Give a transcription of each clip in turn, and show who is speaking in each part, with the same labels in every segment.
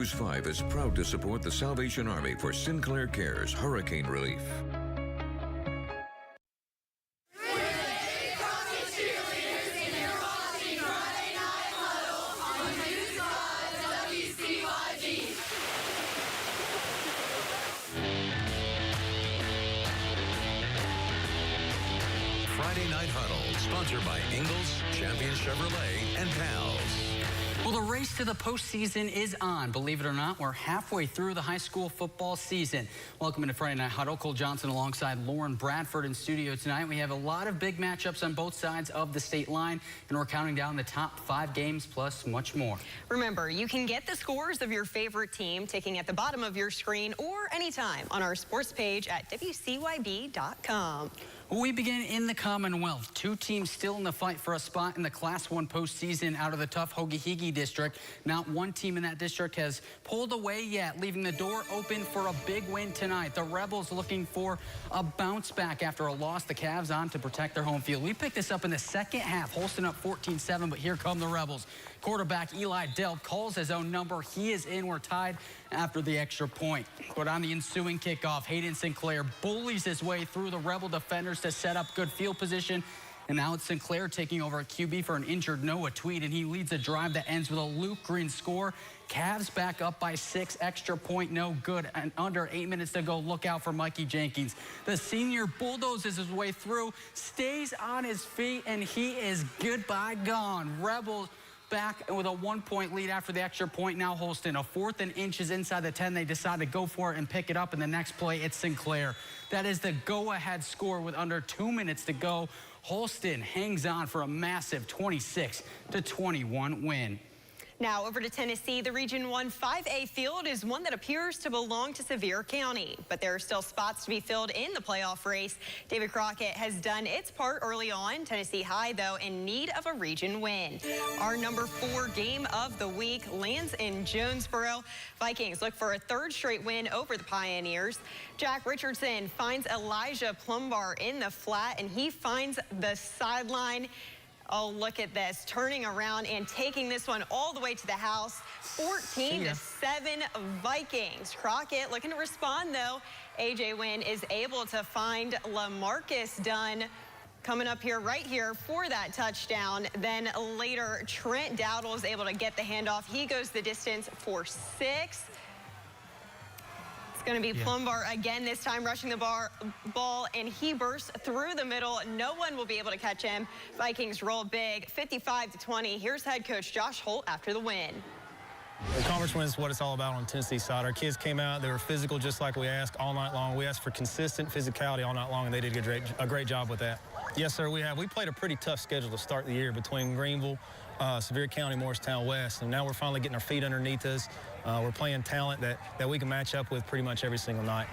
Speaker 1: News 5 is proud to support the Salvation Army for Sinclair Cares Hurricane Relief.
Speaker 2: Friday Night Huddle, sponsored by Ingalls, Champion Chevrolet, and Pals.
Speaker 3: Well, the race to the postseason is on. Believe it or not, we're halfway through the high school football season. Welcome to Friday Night Huddle. Cole Johnson alongside Lauren Bradford in studio tonight. We have a lot of big matchups on both sides of the state line, and we're counting down the top 5 games plus much more.
Speaker 4: Remember, you can get the scores of your favorite team ticking at the bottom of your screen or anytime on our sports page at WCYB.com.
Speaker 3: We begin in the Commonwealth. 2 teams still in the fight for a spot in the Class 1 postseason out of the tough Hoagihigi district. Not one team in that district has pulled away yet, leaving the door open for a big win tonight. The Rebels looking for a bounce back after a loss. The Cavs on to protect their home field. We picked this up in the second half. Holston up 14-7, but here come the Rebels. Quarterback Eli Delp calls his own number. He is in. We're tied after the extra point. But on the ensuing kickoff, Hayden Sinclair bullies his way through the Rebel defenders to set up good field position. And now it's Sinclair taking over at QB for an injured Noah Tweed, and he leads a drive that ends with a Luke Green score. Cavs back up by 6, extra point no good, and under 8 minutes to go. Look out for Mikey Jenkins. The senior bulldozes his way through, stays on his feet, and he is goodbye gone. Rebels back with a 1-point lead after the extra point. Now Holston, a 4th and inches inside the 10. They decide to go for it and pick it up. In the next play, it's Sinclair. That is the go-ahead score with under 2 minutes to go. Holston hangs on for a massive 26-21 win.
Speaker 4: Now over to Tennessee. The Region 1 5A field is one that appears to belong to Sevier County, but there are still spots to be filled in the playoff race. David Crockett has done its part early on. Tennessee High, though, in need of a region win. Our number 4 game of the week lands in Jonesboro. Vikings look for a 3rd straight win over the Pioneers. Jack Richardson finds Elijah Plumbar in the flat, and he finds the sideline. Oh, look at this, turning around and taking this one all the way to the house. 14-7 Vikings. Crockett looking to respond, though. A.J. Wynn is able to find LaMarcus Dunn coming up here, right here, for that touchdown. Then later, Trent Dowdle is able to get the handoff. He goes the distance for 6. It's going to be Plumbar again, this time rushing the ball, and he bursts through the middle. No one will be able to catch him. Vikings roll big, 55-20. Here's head coach Josh Holt after the win.
Speaker 5: The conference win is what it's all about on the Tennessee side. Our kids came out, they were physical just like we asked all night long. We asked for consistent physicality all night long, and they did a great job with that. Yes, sir, we have. We played a pretty tough schedule to start the year between Greenville, Sevier County, Morristown West, and now we're finally getting our feet underneath us. We're playing talent that we can match up with pretty much every single night.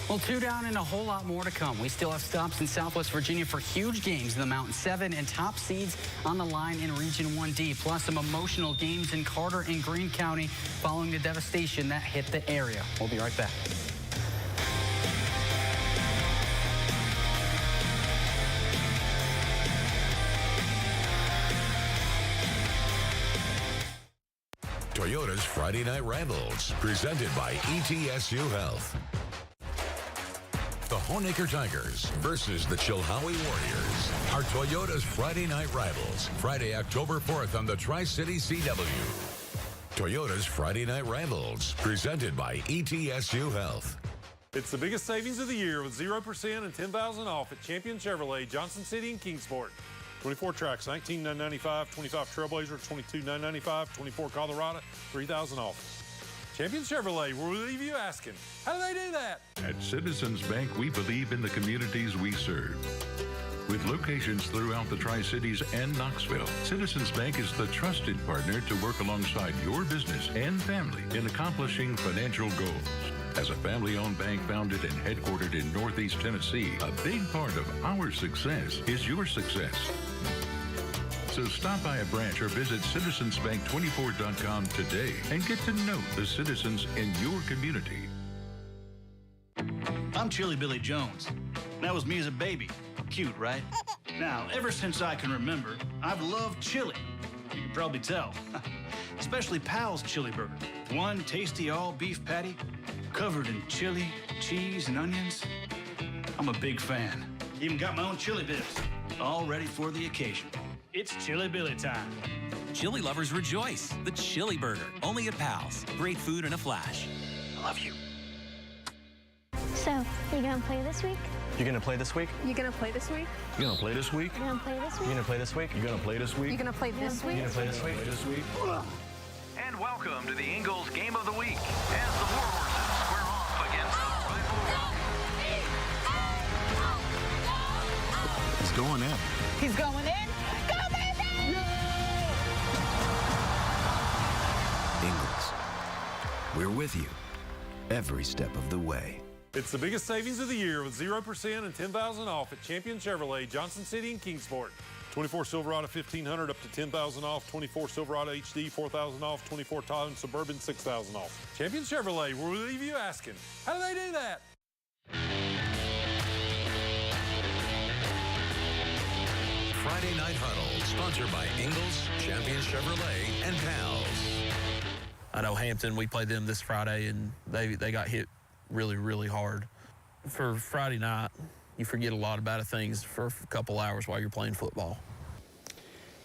Speaker 3: Well, 2 down and a whole lot more to come. We still have stops in Southwest Virginia for huge games in the Mountain 7 and top seeds on the line in Region 1D, plus some emotional games in Carter and Greene County following the devastation that hit the area. We'll be right back.
Speaker 2: Toyota's Friday Night Rambles, presented by ETSU Health. The Honaker Tigers versus the Chilhowie Warriors are Toyota's Friday Night Rivals, Friday, October 4th on the Tri-City CW. Toyota's Friday Night Rambles, presented by ETSU Health.
Speaker 6: It's the biggest savings of the year with 0% and $10,000 off at Champion Chevrolet, Johnson City and Kingsport. 24 tracks, $19,995, 25 Trailblazer, $22,995, 24 Colorado, $3,000 off. Champion Chevrolet, we'll leave you asking, how do they do that?
Speaker 7: At Citizens Bank, we believe in the communities we serve. With locations throughout the Tri-Cities and Knoxville, Citizens Bank is the trusted partner to work alongside your business and family in accomplishing financial goals. As a family-owned bank founded and headquartered in Northeast Tennessee, a big part of our success is your success. So stop by a branch or visit citizensbank24.com today and get to know the citizens in your community.
Speaker 8: I'm Chili Billy Jones. That was me as a baby. Cute, right? Now, ever since I can remember, I've loved chili. You can probably tell. Especially Pal's Chili Burger. One tasty all-beef patty covered in chili, cheese, and onions. I'm a big fan. Even got my own chili bits, all ready for the occasion. It's Chili Billy time.
Speaker 9: Chili lovers rejoice. The Chili Burger, only at Pal's. Great food in a flash. I love you.
Speaker 10: So, you gonna play this week?
Speaker 5: You gonna play this week?
Speaker 10: You gonna play this week?
Speaker 5: You gonna play this week?
Speaker 10: You gonna play this
Speaker 5: You
Speaker 10: week?
Speaker 5: gonna play this week? You gonna play this week?
Speaker 10: You gonna play this week?
Speaker 5: You gonna play this week? This week?
Speaker 11: And welcome to the Ingalls Game of the Week as the Warhorses square off against the rival.
Speaker 2: He's going in.
Speaker 4: He's going in. Go, baby!
Speaker 12: Ingalls, we're with you every step of the way.
Speaker 6: It's the biggest savings of the year with 0% and 10,000 off at Champion Chevrolet, Johnson City, and Kingsport. 24 Silverado 1,500 up to 10,000 off. 24 Silverado HD 4,000 off. 24 Tahoe Suburban 6,000 off. Champion Chevrolet, we'll leave you asking, how do they do that?
Speaker 2: Friday Night Huddle, sponsored by Ingalls, Champion Chevrolet, and Pals.
Speaker 13: I know Hampton, we played them this Friday, and they got hit really, really hard. For Friday night, you forget a lot about things for a couple hours while you're playing football.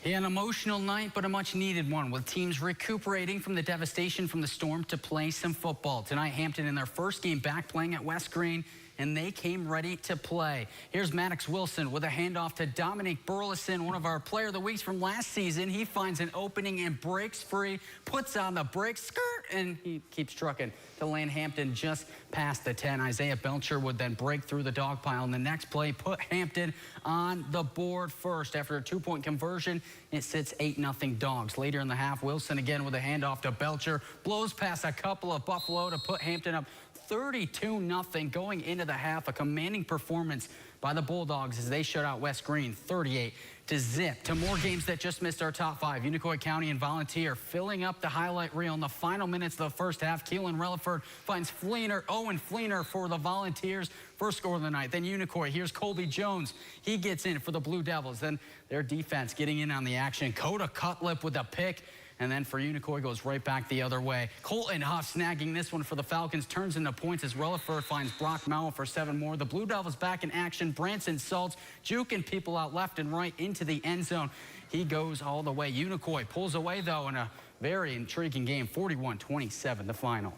Speaker 3: Yeah, an emotional night, but a much-needed one, with teams recuperating from the devastation from the storm to play some football. Tonight, Hampton in their first game back playing at West Green, and they came ready to play. Here's Maddox Wilson with a handoff to Dominic Burleson, one of our Player of the Weeks from last season. He finds an opening and breaks free, puts on the brakes, skirt, and he keeps trucking to land Hampton just past the 10. Isaiah Belcher would then break through the dog pile, and the next play put Hampton on the board first. After a two-point conversion, it sits 8-0 Dogs. Later in the half, Wilson again with a handoff to Belcher, blows past a couple of Buffalo to put Hampton up 32-0 going into the half. A commanding performance by the Bulldogs as they shut out West Green 38-0. To more games that just missed our top five. Unicoi County and Volunteer filling up the highlight reel in the final minutes of the first half. Keelan Relaford finds Owen Fleener for the Volunteers. First score of the night. Then Unicoi. Here's Colby Jones. He gets in for the Blue Devils. Then their defense getting in on the action. Coda Cutlip with a pick. And then for Unicoi, goes right back the other way. Colton Huff snagging this one for the Falcons, turns into points as Relaford finds Brock Mowell for 7 more. The Blue Devils back in action. Branson Saltz juking people out left and right into the end zone. He goes all the way. Unicoi pulls away, though, in a very intriguing game. 41-27, the final.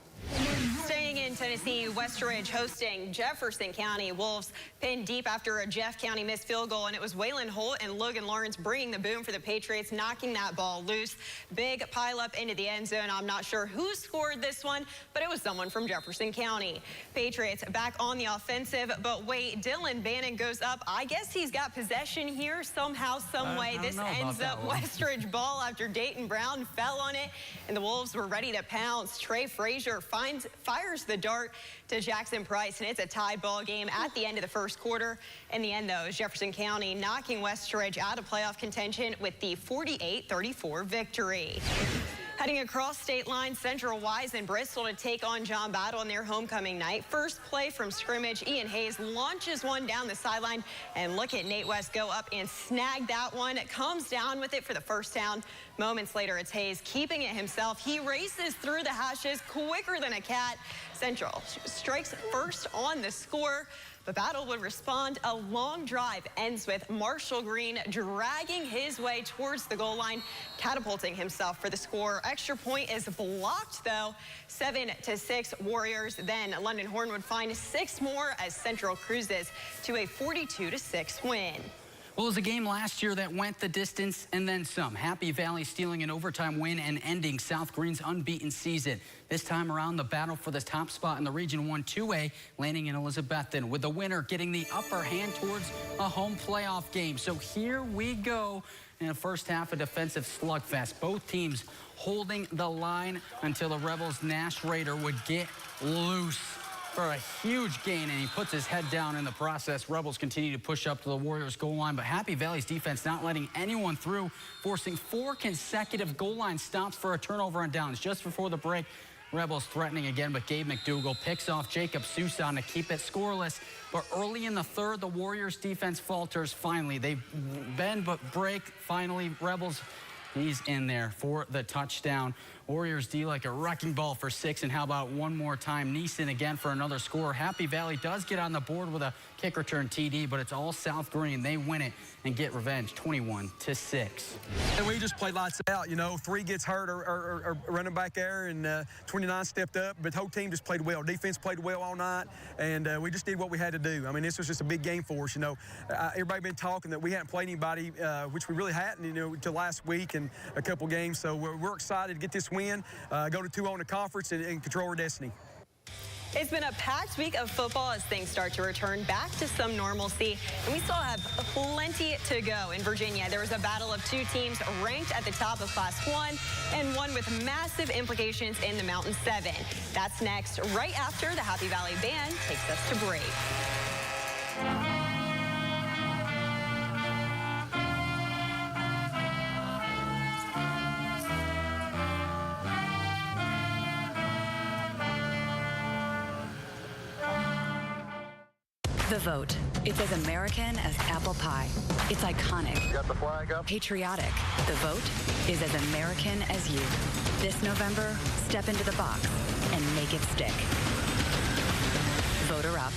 Speaker 4: Staying in Tennessee, Westridge hosting Jefferson County. Wolves pinned deep after a Jeff County missed field goal, and it was Waylon Holt and Logan Lawrence bringing the boom for the Patriots, knocking that ball loose. Big pile up into the end zone. I'm not sure who scored this one, but it was someone from Jefferson County. Patriots back on the offensive, but wait, Dylan Bannon goes up. I guess he's got possession here somehow, some way. This ends up Westridge ball after Dayton Brown fell on it, and the Wolves were ready to pounce. Trey Frazier fires the dart to Jackson Price, and it's a tied ball game at the end of the first quarter. In the end, though, Jefferson County knocking Westridge out of playoff contention with the 48-34 victory. Heading across state lines, Central Wise and Bristol to take on John Battle in their homecoming night. First play from scrimmage, Ian Hayes launches one down the sideline, and look at Nate West go up and snag that one. It comes down with it for the first down. Moments later, it's Hayes keeping it himself. He races through the hashes quicker than a cat. Central strikes first on the score, but Battle would respond. A long drive ends with Marshall Green dragging his way towards the goal line, catapulting himself for the score. Extra point is blocked, though. 7-6 Warriors. Then London Horn would find 6 more as Central cruises to a 42-6 win.
Speaker 3: Well, it was a game last year that went the distance and then some. Happy Valley stealing an overtime win and ending South Green's unbeaten season. This time around, the battle for the top spot in the Region 1 2A, landing in Elizabethton, with the winner getting the upper hand towards a home playoff game. So here we go in the first half, a defensive slugfest. Both teams holding the line until the Rebels' Nash Raider would get loose for a huge gain, and he puts his head down in the process. Rebels continue to push up to the Warriors' goal line, but Happy Valley's defense not letting anyone through, forcing 4 consecutive goal line stops for a turnover on downs. Just before the break, Rebels threatening again, but Gabe McDougall picks off Jacob Susan to keep it scoreless. But early in the third, the Warriors' defense falters finally. They bend but break. Finally, Rebels, he's in there for the touchdown. Warriors D like a wrecking ball for 6, and how about one more time, Neeson again for another score. Happy Valley does get on the board with a kick return TD, but it's all South Green. They win it and get revenge, 21-6.
Speaker 14: And we just played lights out. You know, 3 gets hurt or running back there, and 29 stepped up, but the whole team just played well. Defense played well all night, and we just did what we had to do. I mean, this was just a big game for us. You know, everybody been talking that we hadn't played anybody, which we really hadn't, you know, until last week and a couple games. So we're excited to get this win, go to 2-0 in the conference, and control our destiny.
Speaker 4: It's been a packed week of football as things start to return back to some normalcy, and we still have plenty to go. In Virginia, there was a battle of 2 teams ranked at the top of Class 1 and one with massive implications in the Mountain 7. That's next, right after the Happy Valley Band takes us to break.
Speaker 15: The vote. It's as American as apple pie. It's iconic.
Speaker 11: Got the flag up?
Speaker 15: Patriotic. The vote is as American as you. This November, step into the box and make it stick. Vote her up.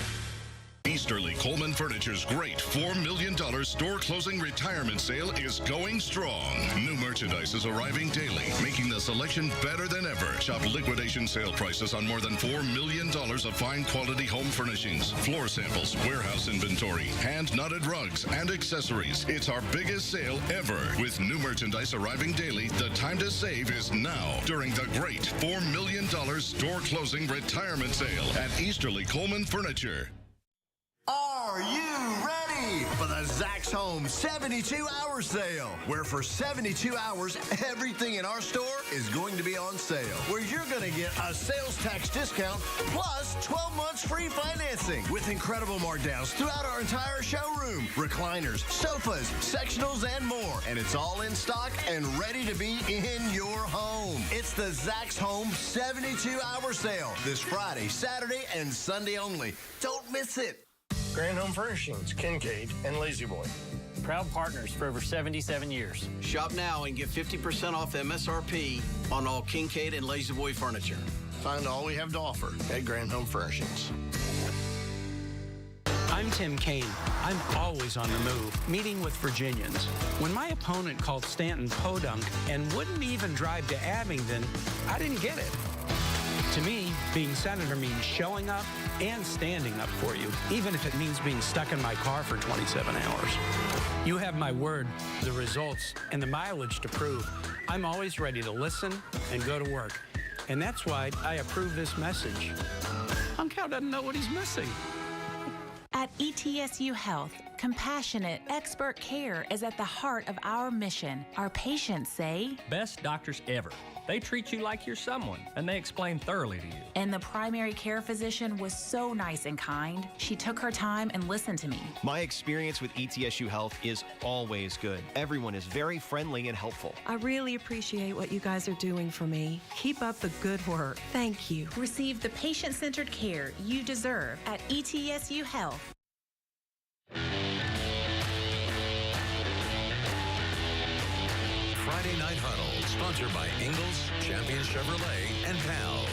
Speaker 16: Easterly Coleman Furniture's great $4 million store closing retirement sale is going strong. New merchandise is arriving daily, making the selection better than ever. Shop liquidation sale prices on more than $4 million of fine quality home furnishings, floor samples, warehouse inventory, hand-knotted rugs, and accessories. It's our biggest sale ever. With new merchandise arriving daily, the time to save is now during the great $4 million store closing retirement sale at Easterly Coleman Furniture.
Speaker 17: Are you ready for the Zach's Home 72-hour sale? Where for 72 hours, everything in our store is going to be on sale. Where you're going to get a sales tax discount plus 12 months free financing with incredible markdowns throughout our entire showroom. Recliners, sofas, sectionals, and more. And it's all in stock and ready to be in your home. It's the Zach's Home 72-hour sale this Friday, Saturday, and Sunday only. Don't miss it.
Speaker 18: Grand Home Furnishings, Kincaid, and Lazy Boy. Proud partners for over 77 years.
Speaker 19: Shop now and get 50% off MSRP on all Kincaid and Lazy Boy furniture.
Speaker 18: Find all we have to offer at Grand Home Furnishings.
Speaker 20: I'm Tim Kaine. I'm always on the move, meeting with Virginians. When my opponent called Stanton podunk and wouldn't even drive to Abingdon, I didn't get it. To me, being senator means showing up and standing up for you, even if it means being stuck in my car for 27 hours. You have my word, the results, and the mileage to prove. I'm always ready to listen and go to work. And that's why I approve this message. Hunk Cow doesn't know what he's missing.
Speaker 21: At ETSU Health, compassionate, expert care is at the heart of our mission. Our patients say,
Speaker 22: best doctors ever. They treat you like you're someone, and they explain thoroughly to you.
Speaker 21: And the primary care physician was so nice and kind. She took her time and listened to me.
Speaker 23: My experience with ETSU Health is always good. Everyone is very friendly and helpful.
Speaker 24: I really appreciate what you guys are doing for me. Keep up the good work. Thank you.
Speaker 21: Receive the patient-centered care you deserve at ETSU Health.
Speaker 2: Friday Night Huddle, sponsored by Ingalls, Champion Chevrolet, and Pals.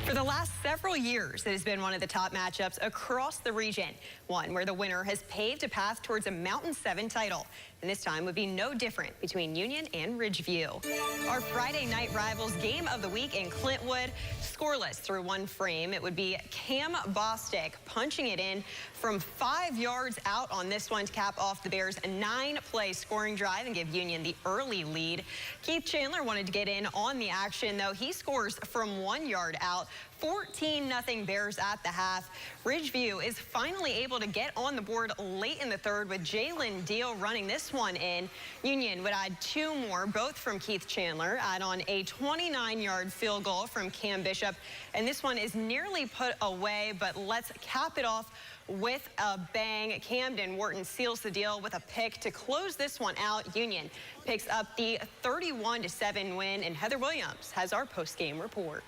Speaker 4: For the last several years, it has been one of the top matchups across the region, one where the winner has paved a path towards a Mountain 7 title. And this time would be no different between Union and Ridgeview. Our Friday night rivals game of the week in Clintwood, scoreless through one frame. It would be Cam Bostick punching it in from 5 yards out on this one to cap off the Bears' 9-play scoring drive and give Union the early lead. Keith Chandler wanted to get in on the action, though. He scores from 1 yard out. 14-0 Bears at the half. Ridgeview is finally able to get on the board late in the third with Jalen Deal running this one in. Union would add 2 more, both from Keith Chandler, add on a 29-yard field goal from Cam Bishop. And this one is nearly put away, but let's cap it off with a bang. Camden Wharton seals the deal with a pick to close this one out. Union picks up the 31-7 win, and Heather Williams has our post-game report.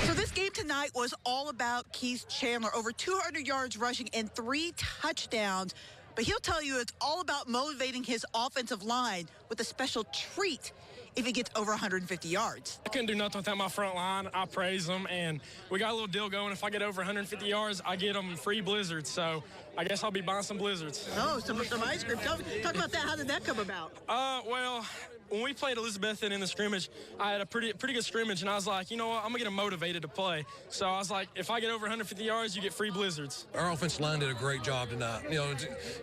Speaker 25: So this game tonight was all about Keith Chandler, over 200 yards rushing and 3 touchdowns. But he'll tell you it's all about motivating his offensive line with a special treat if he gets over 150 yards.
Speaker 1: I couldn't do nothing without my front line. I praise them, and we got a little deal going. If I get over 150 yards, I get them free blizzards. So I guess I'll be buying some blizzards.
Speaker 25: Oh, some ice cream. Talk about that. How did that come about?
Speaker 1: Well, when we played Elizabethton in the scrimmage, I had a pretty good scrimmage, and I was like, you know what, I'm going to get them motivated to play. So I was like, if I get over 150 yards, you get free blizzards.
Speaker 7: Our offensive line did a great job tonight. You know,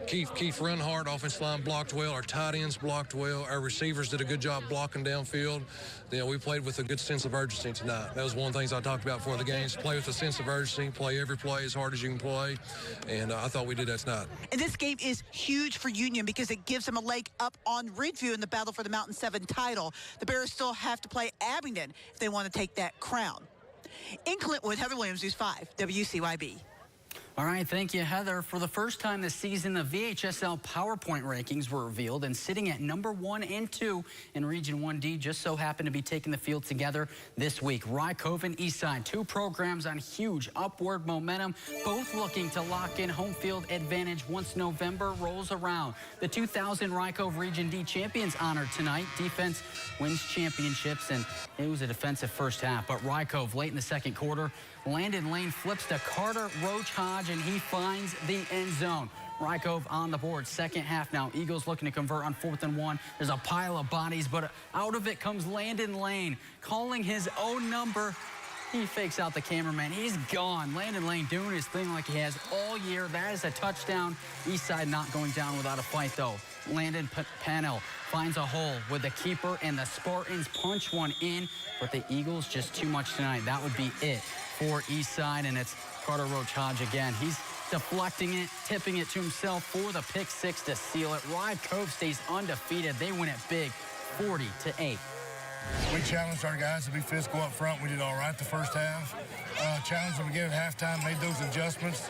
Speaker 7: Keith run hard, offensive line blocked well, our tight ends blocked well, our receivers did a good job blocking downfield. You know, we played with a good sense of urgency tonight. That was one of the things I talked about before the games. Play with a sense of urgency, play every play as hard as you can play, and I thought we did that tonight.
Speaker 25: And this game is huge for Union because it gives them a leg up on Ridgeview in the battle for the Mountain 7 title. The Bears still have to play Abingdon if they want to take that crown. In Clintwood, Heather Williams, News 5, WCYB.
Speaker 3: All right, thank you, Heather. For the first time this season, the VHSL PowerPoint rankings were revealed, and sitting at number 1 and 2 in Region 1D just so happened to be taking the field together this week. Rye Cove and Eastside, 2 programs on huge upward momentum, both looking to lock in home field advantage once November rolls around. The 2000 Rye Cove Region D champions honored tonight. Defense wins championships, and it was a defensive first half. But Rye Cove, late in the second quarter, Landon Lane flips to Carter Roach Hodge, and he finds the end zone. Rye Cove on the board. Second half now. Eagles looking to convert on 4th and 1. There's a pile of bodies, but out of it comes Landon Lane, calling his own number. He fakes out the cameraman. He's gone. Landon Lane doing his thing like he has all year. That is a touchdown. Eastside not going down without a fight, though. Landon Panel finds a hole with the keeper, and the Spartans punch one in, but the Eagles just too much tonight. That would be it for Eastside, and it's Carter Roach Hodge again. He's deflecting it, tipping it to himself for the pick 6 to seal it. Rye Cove stays undefeated. They win it big, 40-8.
Speaker 8: We challenged our guys to be physical up front. We did all right the first half. Challenged them again at halftime, made those adjustments,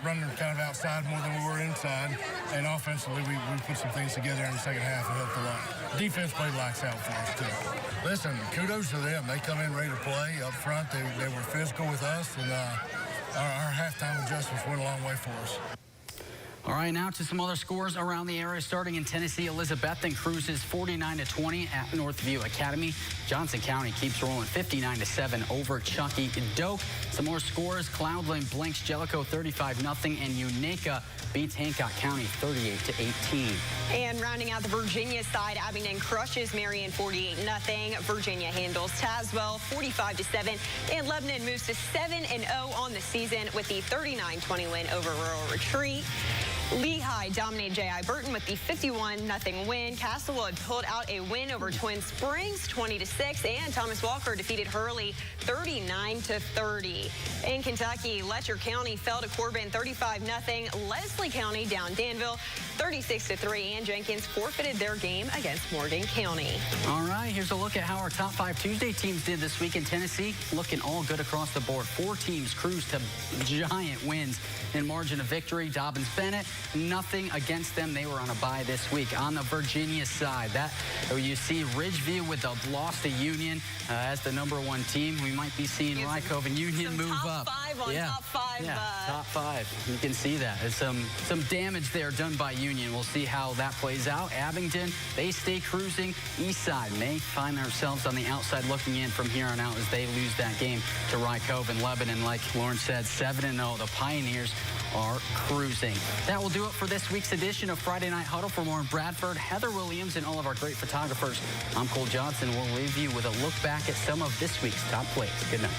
Speaker 8: running kind of outside more than we were inside. And offensively, we put some things together in the second half and helped a lot. Defense played lights out for us, too. Listen, kudos to them. They come in ready to play up front. They were physical with us, and our halftime adjustments went a long way for us.
Speaker 3: All right, now to some other scores around the area. Starting in Tennessee, Elizabethton cruises 49-20 at Northview Academy. Johnson County keeps rolling 59-7 over Chucky Doak. Some more scores: Cloudland blanks Jellicoe 35-0, and Unica beats Hancock County 38-18.
Speaker 4: And rounding out the Virginia side, Abingdon crushes Marion 48-0. Virginia handles Tazewell 45-7, and Lebanon moves to 7-0 on the season with the 39-20 win over Rural Retreat. Lehigh dominated J.I. Burton with the 51-0 win. Castlewood pulled out a win over Twin Springs 20-6, and Thomas Walker defeated Hurley 39-30. In Kentucky, Letcher County fell to Corbin 35-0. Leslie County down Danville 36-3, and Jenkins forfeited their game against Morgan County.
Speaker 3: All right, here's a look at how our top 5 Tuesday teams did this week in Tennessee. Looking all good across the board. 4 teams cruised to giant wins in margin of victory. Dobbins-Bennett, nothing against them. They were on a bye this week. On the Virginia side, that you see Ridgeview with the loss to Union as the #1 team. We might be seeing Rye Cove and Union move up.
Speaker 4: Top five.
Speaker 3: Top 5. You can see that. There's some damage there done by Union. We'll see how that plays out. Abingdon, they stay cruising. Eastside may find themselves on the outside looking in from here on out as they lose that game to Rye Cove and Lebanon. Like Lauren said, 7-0. The Pioneers are cruising. That will do it for this week's edition of Friday Night Huddle. For Lauren Bradford, Heather Williams, and all of our great photographers, I'm Cole Johnson. We'll leave you with a look back at some of this week's top plays. Good night.